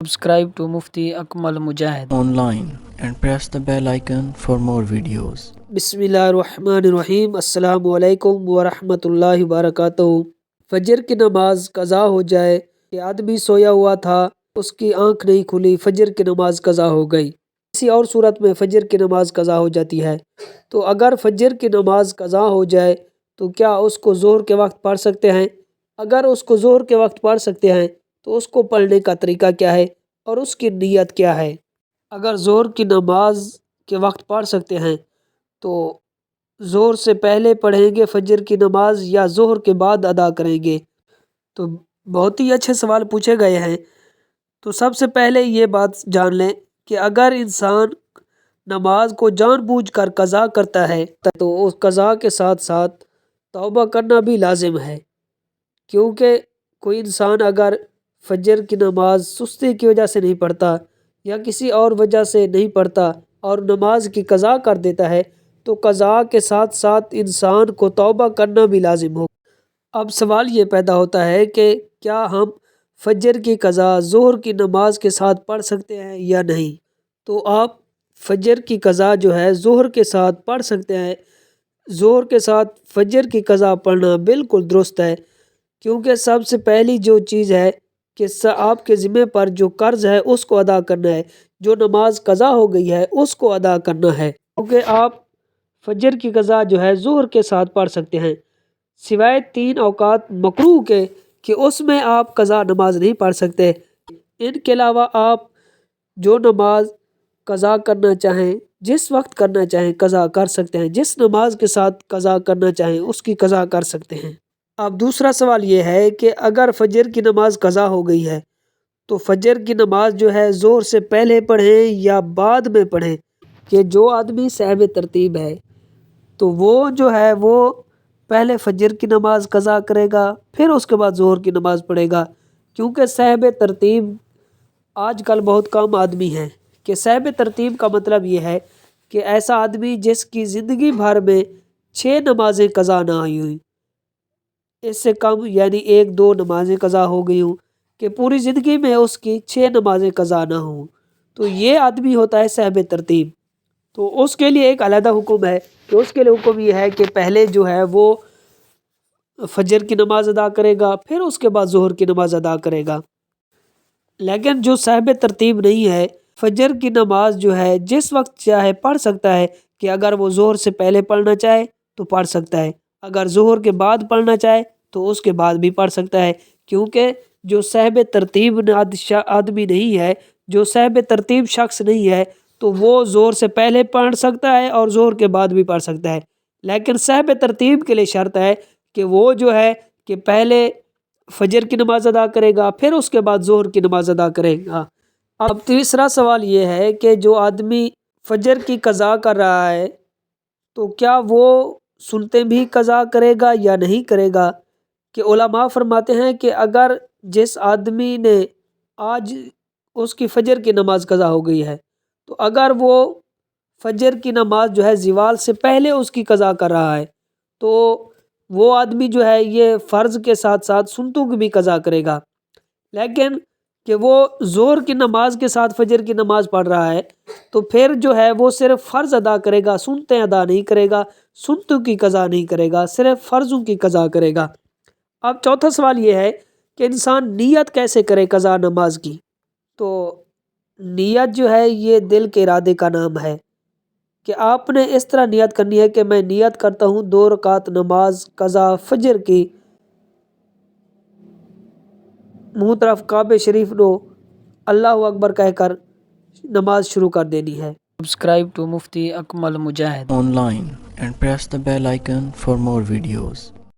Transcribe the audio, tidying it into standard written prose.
Subscribe to Mufti Akmal Mujahid online and press the bell icon for more videos. बिस्मिल्लाहिर्रहमानिर्रहीम। अस्सलामु अलैकुम वरहमतुल्लाहि वबरकातुहू। फजर की नमाज कज़ा हो जाए कि आदमी सोया हुआ था, उसकी आंख नहीं खुली, फजर की नमाज कज़ा हो गई। किसी और सूरत में फजर की नमाज कज़ा हो जाती है। तो अगर फजर की नमाज कज़ा हो जाए तो क्या उसको ज़ोहर के वक्त पढ़ सकते हैं? अगर उसको ज़ोहर के वक्त पढ़ सकते हैं तो उसको पढ़ने का तरीका क्या है और उसकी नीयत क्या है? अगर ज़ोहर की नमाज के वक्त पढ़ सकते हैं तो ज़ोहर से पहले पढ़ेंगे फजर की नमाज या ज़ोहर के बाद अदा करेंगे? तो बहुत ही अच्छे सवाल पूछे गए हैं। तो सबसे पहले ये बात जान लें कि अगर इंसान नमाज को जानबूझकर कज़ा करता है तो उस कज़ा के साथ साथ तौबा करना भी लाजिम है। क्योंकि कोई इंसान अगर फजर की नमाज सुस्ती की वजह से नहीं पढ़ता या किसी और वजह से नहीं पढ़ता और नमाज की कज़ा कर देता है तो कज़ा के साथ साथ इंसान को तौबा करना भी लाजिम हो। अब सवाल ये पैदा होता है कि क्या हम फजर की कज़ा ज़ोहर की नमाज के साथ पढ़ सकते हैं या नहीं? तो आप फजर की कज़ा जो है ज़ोहर के साथ पढ़ सकते हैं। ज़ोहर के साथ फजर की कज़ा पढ़ना बिल्कुल दुरुस्त है। क्योंकि सबसे पहली जो चीज़ है कि आपके ज़िम्मे पर जो कर्ज़ है उसको अदा करना है, जो नमाज कज़ा हो गई है उसको अदा करना है। क्योंकि आप फजर की कज़ा जो है ज़ोहर के साथ पढ़ सकते हैं, सिवाय 3 औकात मकरूह के कि उसमें आप कज़ा नमाज नहीं पढ़ सकते। इनके अलावा आप जो नमाज कज़ा करना चाहें, जिस वक्त करना चाहें कज़ा कर सकते हैं। जिस नमाज के साथ कज़ा करना चाहें उसकी कज़ा कर सकते हैं। अब दूसरा सवाल ये है कि अगर फजर की नमाज कज़ा हो गई है तो फजर की नमाज जो है ज़ोहर से पहले पढ़ें या बाद में पढ़ें? कि जो आदमी साहिब तरतीब है तो वो जो है वो पहले फजर की नमाज कज़ा करेगा, फिर उसके बाद ज़ोहर की नमाज पढ़ेगा। क्योंकि साहिब तरतीब आजकल बहुत कम आदमी हैं। कि साहिब तरतीब का मतलब ये है कि ऐसा आदमी जिसकी ज़िंदगी भर में 6 नमाजें कज़ा ना हुई हुई, इससे कम यानी 1-2 नमाजें कज़ा हो गई हूँ, कि पूरी ज़िंदगी में उसकी 6 नमाजें कज़ा ना हों, तो ये आदमी होता है साहिब तरतीब। तो उसके लिए एक अलहदा हुक्म है कि उसके लिए हुक्म ये है कि पहले जो है वो फजर की नमाज अदा करेगा, फिर उसके बाद ज़ोहर की नमाज अदा करेगा। लेकिन जो साहिब तरतीब नहीं है, फजर की नमाज जो है जिस वक्त चाहे पढ़ सकता है। कि अगर वो ज़ोहर से पहले पढ़ना चाहे तो पढ़ सकता है, अगर ज़ोहर के बाद पढ़ना चाहे तो उसके बाद भी पढ़ सकता है। क्योंकि जो साहिब तरतीब आदमी नहीं है, जो साहिब तरतीब शख्स नहीं है, तो वो ज़ोहर से पहले पढ़ सकता है और ज़ोहर के बाद भी पढ़ सकता है। लेकिन साहिब तरतीब के लिए शर्त है कि वो जो है कि पहले फजर की नमाज अदा करेगा, फिर उसके बाद ज़ोहर की नमाज अदा करेगा। अब तीसरा सवाल ये है कि जो आदमी फजर की कज़ा कर रहा है तो क्या वो सुनते भी कज़ा करेगा या नहीं करेगा? कि उलमा फरमाते हैं कि अगर जिस आदमी ने आज उसकी फजर की नमाज कज़ा हो गई है तो अगर वो फजर की नमाज जो है ज़वाल से पहले उसकी कज़ा कर रहा है तो वो आदमी जो है ये फ़र्ज़ के साथ साथ सुन्नतों की भी कज़ा करेगा। लेकिन कि वो ज़ोहर की नमाज के साथ फजर की नमाज पढ़ रहा है तो फिर जो है वो सिर्फ फ़र्ज़ अदा करेगा, सुन्नतें अदा नहीं करेगा, सुन्नतों की कज़ा नहीं करेगा, सिर्फ फ़र्ज़ों की कज़ा करेगा। अब चौथा सवाल ये है कि इंसान नियत कैसे करे कज़ा नमाज की? तो नियत जो है ये दिल के इरादे का नाम है। कि आपने इस तरह नियत करनी है कि मैं नियत करता हूँ 2 रकात नमाज कज़ा फजर की, मुँह तरफ काबे शरीफ लो, अल्लाह अकबर कहकर नमाज शुरू कर देनी है। Subscribe to Mufti Akmal Mujahid Online and press the bell icon for more videos.